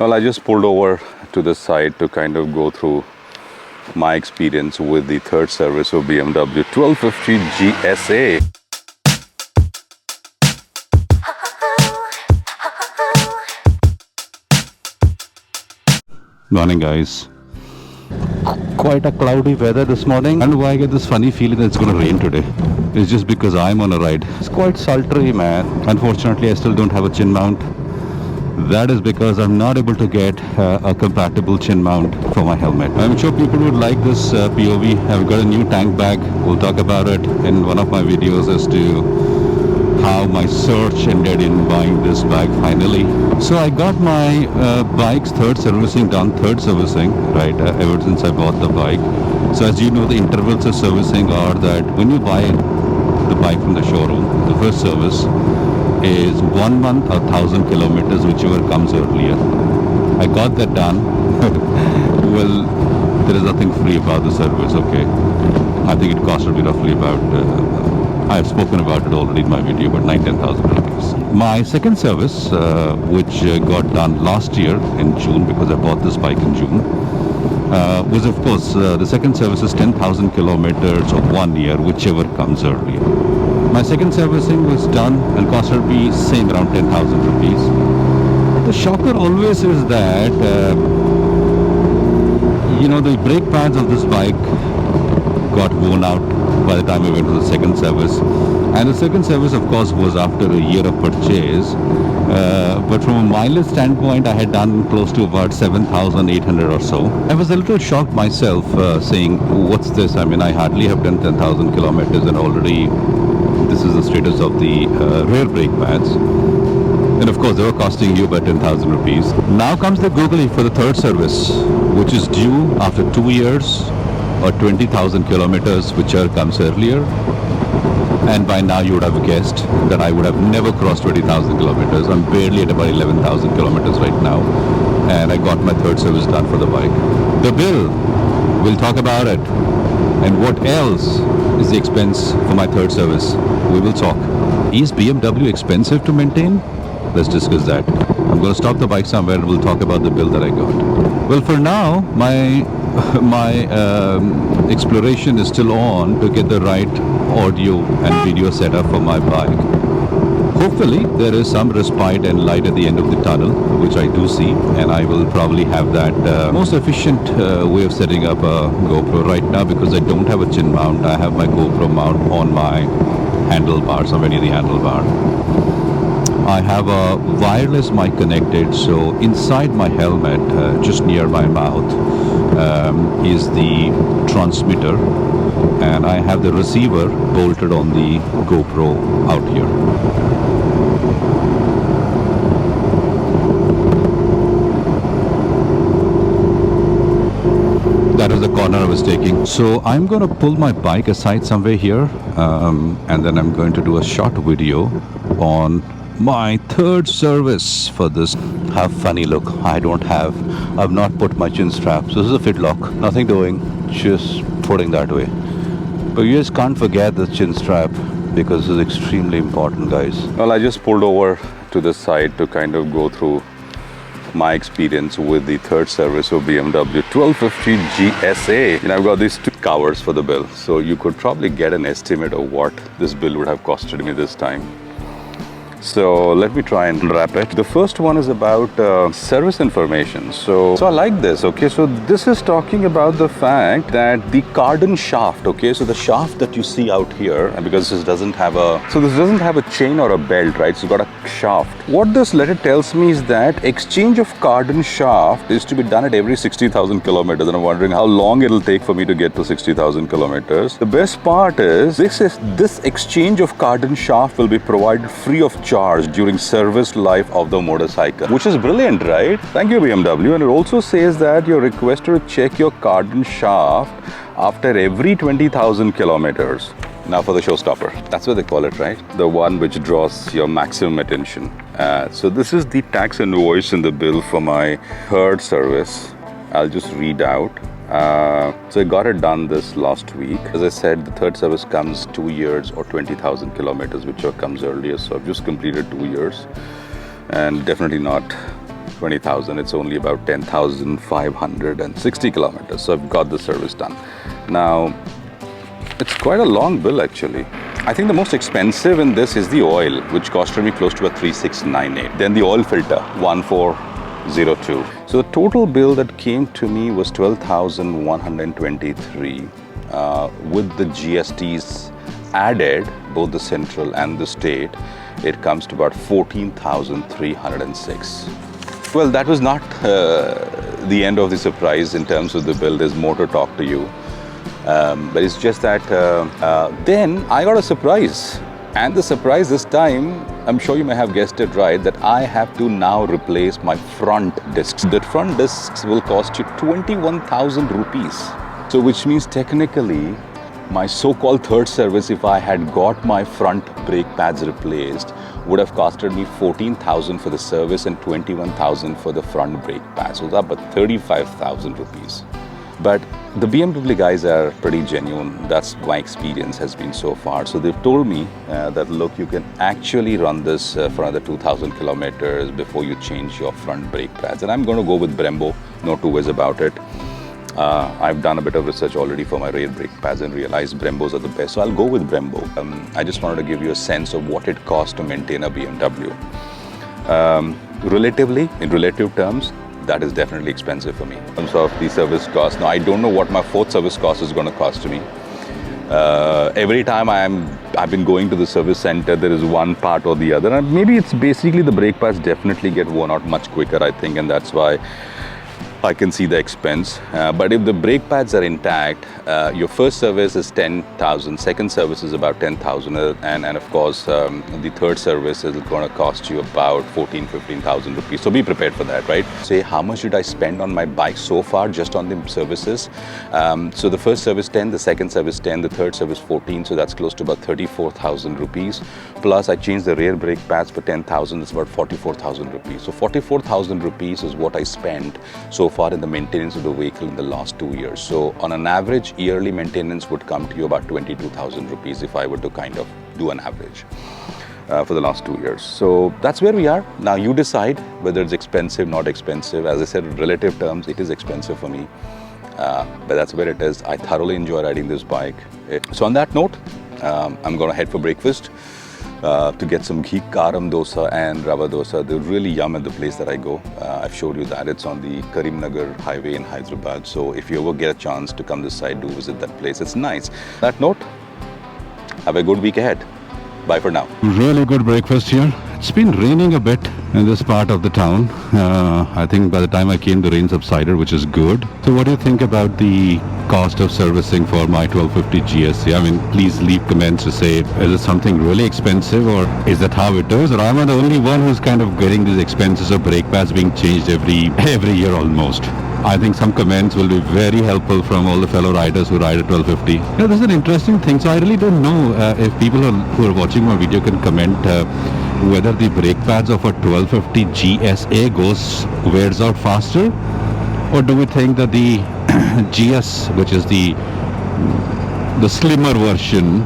Well, I just pulled over to the side to kind of go through my experience with the third service of BMW 1250 GSA. Morning, guys. Quite a cloudy weather this morning, and why I get this funny feeling that it's going to rain today. It's just because I'm on a ride. It's quite sultry, man. Unfortunately, I still don't have a chin mount. That is because I'm not able to get a compatible chin mount for my helmet. I'm sure people would like this POV. I've got a new tank bag. We'll talk about it in one of my videos as to how my search ended in buying this bag finally. So I got my bike's third servicing done, right, ever since I bought the bike. So as you know, the intervals of servicing are that when you buy the bike from the showroom, the first service is 1 month or 1,000 kilometers, whichever comes earlier. I got that done. Well, there is nothing free about the service, okay? I think it costed me roughly about, I've spoken about it already in my video, but 9,000-10,000 rupees. My second service, which got done last year in June, because I bought this bike in June, was of course, the second service is 10,000 kilometers of 1 year, whichever comes earlier. My second servicing was done and costed me same around 10,000 rupees. The shocker always is that, the brake pads of this bike got worn out by the time I went to the second service. And the second service, of course, was after a year of purchase. But from a mileage standpoint, I had done close to about 7,800 or so. I was a little shocked myself, saying, what's this? I mean, I hardly have done 10,000 kilometers and already this is the status of the rear brake pads. And of course, they were costing you about 10,000 rupees. Now comes the googly for the third service, which is due after 2 years or 20,000 kilometers, whichever comes earlier. And by now you would have guessed that I would have never crossed 20,000 kilometers. I'm barely at about 11,000 kilometers right now. And I got my third service done for the bike. The bill, we'll talk about it. And what else is the expense for my third service? We will talk. Is BMW expensive to maintain? Let's discuss that. I'm going to stop the bike somewhere and we'll talk about the bill that I got. Well, for now, my exploration is still on to get the right audio and video setup for my bike. Hopefully, there is some respite and light at the end of the tunnel, which I do see, and I will probably have that most efficient way of setting up a GoPro right now because I don't have a chin mount. I have my GoPro mount on my handlebar, somewhere near the handlebar. I have a wireless mic connected, so inside my helmet, just near my mouth, is the transmitter, and I have the receiver bolted on the GoPro out here. That is the corner I was taking. So I'm going to pull my bike aside somewhere here, and then I'm going to do a short video on my third service for this. Have funny look. I've not put my chin strap. So this is a fit lock. Nothing doing. Just putting that way. But you just can't forget the chin strap because this is extremely important, guys. Well, I just pulled over to the side to kind of go through my experience with the third service of BMW 1250 GSA. I've got these two covers for the bill. So you could probably get an estimate of what this bill would have costed me this time. So let me try and wrap it. The first one is about service information. So I like this, okay? So this is talking about the fact that the cardan shaft, okay? So the shaft that you see out here, and because this doesn't have a chain or a belt, right? So it's got a shaft. What this letter tells me is that exchange of cardan shaft is to be done at every 60,000 kilometers. And I'm wondering how long it'll take for me to get to 60,000 kilometers. The best part is this exchange of cardan shaft will be provided free of charge during service life of the motorcycle, which is brilliant, right? Thank you, BMW. And it also says that you're requested to check your cardan shaft after every 20,000 kilometers. Now for the showstopper. That's what they call it, right? The one which draws your maximum attention. So this is the tax invoice in the bill for my third service. I'll just read out. So I got it done this last week. As I said, the third service comes 2 years or 20,000 kilometers, whichever comes earlier. So I've just completed 2 years and definitely not 20,000. It's only about 10,560 kilometers. So I've got the service done. Now, it's quite a long bill actually. I think the most expensive in this is the oil, which costed me close to a 3,698. Then the oil filter, 1,402. So the total bill that came to me was 12,123 with the GSTs added, both the central and the state. It comes to about 14,306. Well, that was not the end of the surprise in terms of the bill. There's more to talk to you. But it's just that then I got a surprise. And the surprise this time, I'm sure you may have guessed it right, that I have to now replace my front discs. The front discs will cost you 21,000 rupees. So which means technically, my so-called third service, if I had got my front brake pads replaced, would have costed me 14,000 for the service and 21,000 for the front brake pads. So that's about 35,000 rupees. But the BMW guys are pretty genuine. That's my experience has been so far. So they've told me that, look, you can actually run this for another 2,000 kilometers before you change your front brake pads. And I'm going to go with Brembo, no two ways about it. I've done a bit of research already for my rear brake pads and realized Brembos are the best. So I'll go with Brembo. I just wanted to give you a sense of what it costs to maintain a BMW. Relatively, in relative terms, that is definitely expensive for me. In terms of the service cost, now I don't know what my fourth service cost is going to cost me. Every time I've been going to the service center, there is one part or the other. And maybe it's basically the brake pads definitely get worn out much quicker, I think, and that's why I can see the expense. But if the brake pads are intact, your first service is 10,000, second service is about 10,000, and of course the third service is going to cost you about 15,000 rupees. So be prepared for that, right? Say, how much did I spend on my bike so far just on the services? So the first service 10, the second service 10, the third service 14, so that's close to about 34,000 rupees. Plus I changed the rear brake pads for 10,000, it's about 44,000 rupees. So 44,000 rupees is what I spent so far in the maintenance of the vehicle in the last 2 years. So on an average, yearly maintenance would come to you about 22,000 rupees if I were to kind of do an average for the last 2 years. So that's where we are. Now you decide whether it's expensive, not expensive. As I said, in relative terms, it is expensive for me. But that's where it is. I thoroughly enjoy riding this bike. So on that note, I'm going to head for breakfast. To get some ghee karam dosa and rava dosa. They're really yum at the place that I go. I've showed you that. It's on the Karimnagar highway in Hyderabad. So if you ever get a chance to come this side, do visit that place. It's nice. On that note, have a good week ahead. Bye for now. Really good breakfast here. It's been raining a bit in this part of the town. I think by the time I came, the rain subsided, which is good. So what do you think about the cost of servicing for my 1250 GSC? I mean, please leave comments to say, is it something really expensive or is that how it is? Or am I the only one who's kind of getting these expenses of brake pads being changed every year almost? I think some comments will be very helpful from all the fellow riders who ride at 1250. You know, this is an interesting thing. So I really don't know if people who are watching my video can comment whether the brake pads of a 1250 GSA wears out faster, or do we think that the GS, which is the slimmer version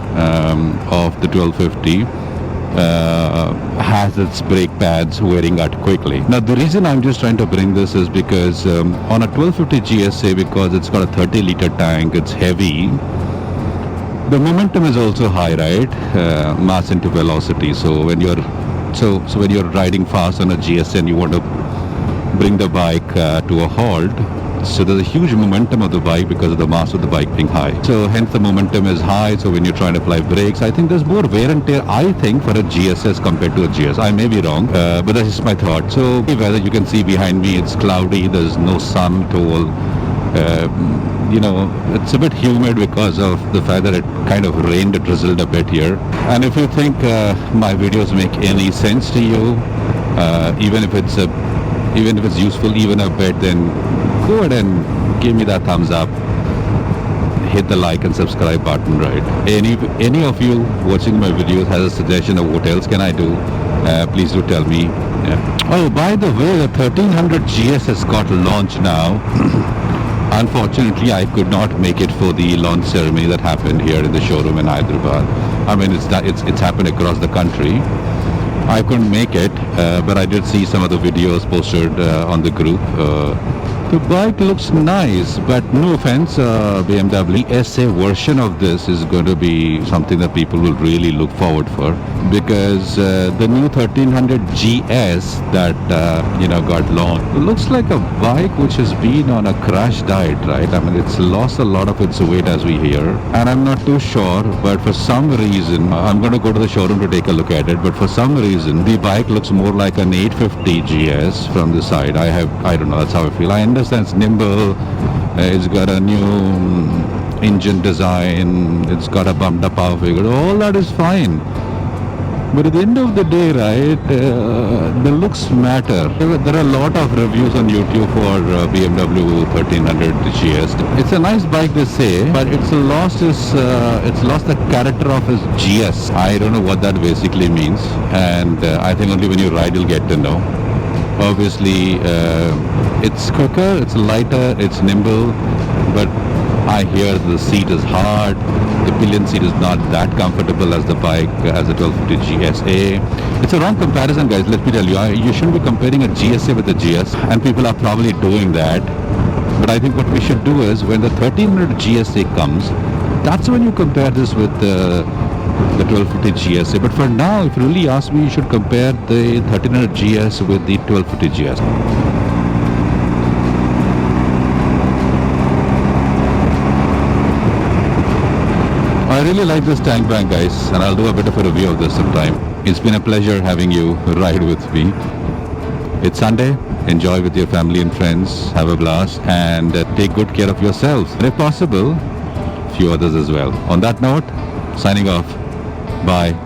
of the 1250, has its brake pads wearing out quickly. Now the reason I'm just trying to bring this is because on a 1250 GSA, because it's got a 30-liter tank, it's heavy, the momentum is also high, right? Mass into velocity. So when you're when you're riding fast on a GSA and you want to bring the bike to a halt, so there's a huge momentum of the bike because of the mass of the bike being high. So hence the momentum is high. So when you're trying to apply brakes, I think there's more wear and tear, I think, for a GSS compared to a GS. I may be wrong, but that's just my thought. So whether you can see behind me, it's cloudy, there's no sun at all. You know, it's a bit humid because of the fact that it kind of rained, it drizzled a bit here. And if you think my videos make any sense to you, even if it's useful even a bit, then go ahead and give me that thumbs up. Hit the like and subscribe button, right? Any of you watching my videos has a suggestion of what else can I do, please do tell me. Yeah. Oh, by the way, the 1300 GS has got launched now. Unfortunately, I could not make it for the launch ceremony that happened here in the showroom in Hyderabad. I mean, it's happened across the country. I couldn't make it, but I did see some of the videos posted on the group. The bike looks nice, but no offense, BMW SA version of this is going to be something that people will really look forward for, because the new 1300 GS that got launched looks like a bike which has been on a crash diet, right? I mean, it's lost a lot of its weight as we hear, and I'm not too sure, but for some reason, I'm going to go to the showroom to take a look at it, but for some reason, the bike looks more like an 850 GS from the side. I don't know, that's how I feel. I understand it's nimble, it's got a new engine design, it's got a bumped up power figure, all that is fine. But at the end of the day, right, the looks matter. There are a lot of reviews on YouTube for BMW 1300 GS. It's a nice bike, they say, but it's lost the character of its GS. I don't know what that basically means, and I think only when you ride you'll get to know. Obviously, it's quicker, it's lighter, it's nimble, but I hear the seat is hard. The pillion seat is not that comfortable as the bike, as the 1250 GSA. It's a wrong comparison, guys. Let me tell you, you shouldn't be comparing a GSA with a GS, and people are probably doing that. But I think what we should do is, when the 1300 GSA comes, that's when you compare this with the 1250 GSA. But for now, if you really ask me, you should compare the 1300 GS with the 1250 GS. I really like this tank bank, guys, and I'll do a bit of a review of this sometime. It's been a pleasure having you ride with me. It's Sunday. Enjoy with your family and friends. Have a blast and take good care of yourselves. And if possible, few others as well. On that note, signing off. Bye.